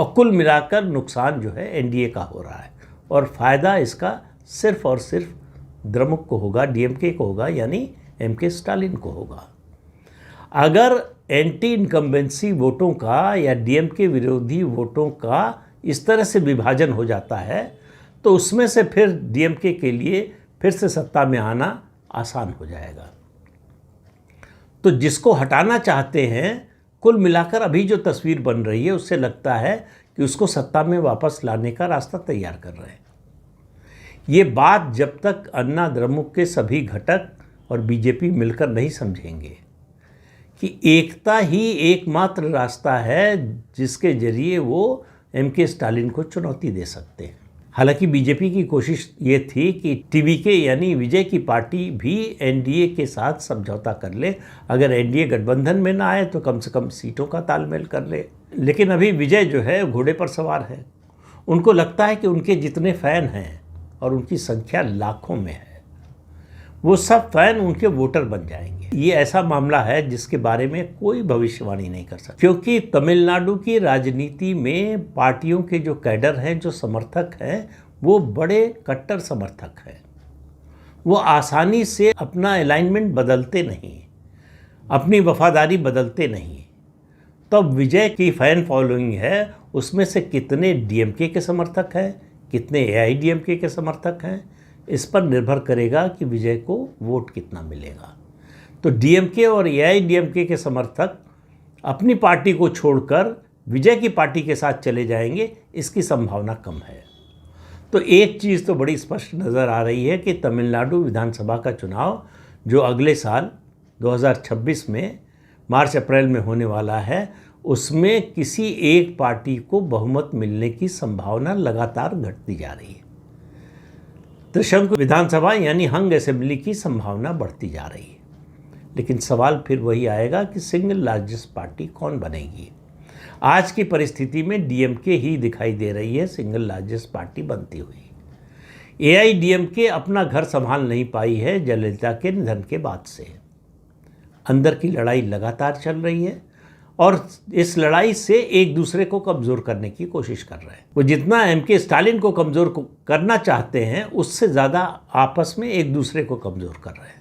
और कुल मिलाकर नुकसान जो है एनडीए का हो रहा है और फ़ायदा इसका सिर्फ और सिर्फ द्रमुक को होगा, डीएमके को होगा, यानी एमके स्टालिन को होगा। अगर एंटी इनकम्बेंसी वोटों का या डीएमके विरोधी वोटों का इस तरह से विभाजन हो जाता है तो उसमें से फिर डीएमके के लिए फिर से सत्ता में आना आसान हो जाएगा। तो जिसको हटाना चाहते हैं, कुल मिलाकर अभी जो तस्वीर बन रही है उससे लगता है कि उसको सत्ता में वापस लाने का रास्ता तैयार कर रहे हैं। ये बात जब तक अन्ना द्रमुक के सभी घटक और बीजेपी मिलकर नहीं समझेंगे कि एकता ही एकमात्र रास्ता है जिसके जरिए वो एमके स्टालिन को चुनौती दे सकते हैं। हालांकि बीजेपी की कोशिश ये थी कि टीवीके यानी विजय की पार्टी भी एनडीए के साथ समझौता कर ले, अगर एनडीए गठबंधन में ना आए तो कम से कम सीटों का तालमेल कर ले। लेकिन अभी विजय जो है घोड़े पर सवार है। उनको लगता है कि उनके जितने फ़ैन हैं और उनकी संख्या लाखों में है, वो सब फैन उनके वोटर बन जाएंगे। ये ऐसा मामला है जिसके बारे में कोई भविष्यवाणी नहीं कर सकता, क्योंकि तमिलनाडु की राजनीति में पार्टियों के जो कैडर हैं, जो समर्थक हैं, वो बड़े कट्टर समर्थक हैं। वो आसानी से अपना अलाइनमेंट बदलते नहीं, अपनी वफादारी बदलते नहीं। तब विजय की फैन फॉलोइंग है, उसमें से कितने डीएमके के समर्थक हैं, कितने एआईडीएमके के समर्थक हैं, इस पर निर्भर करेगा कि विजय को वोट कितना मिलेगा। तो डीएमके और एआईडीएमके के समर्थक अपनी पार्टी को छोड़कर विजय की पार्टी के साथ चले जाएंगे, इसकी संभावना कम है। तो एक चीज़ तो बड़ी स्पष्ट नज़र आ रही है कि तमिलनाडु विधानसभा का चुनाव जो अगले साल 2026 में मार्च अप्रैल में होने वाला है, उसमें किसी एक पार्टी को बहुमत मिलने की संभावना लगातार घटती जा रही है। त्रिशंकु विधानसभा यानी हंग असेंबली की संभावना बढ़ती जा रही है। लेकिन सवाल फिर वही आएगा कि सिंगल लार्जेस्ट पार्टी कौन बनेगी। आज की परिस्थिति में डीएमके ही दिखाई दे रही है सिंगल लार्जेस्ट पार्टी बनती हुई। एआईडीएमके अपना घर संभाल नहीं पाई है जयललिता के निधन के बाद से। अंदर की लड़ाई लगातार चल रही है और इस लड़ाई से एक दूसरे को कमज़ोर करने की कोशिश कर रहे हैं। वो जितना एमके स्टालिन को कमज़ोर करना चाहते हैं, उससे ज़्यादा आपस में एक दूसरे को कमज़ोर कर रहे हैं।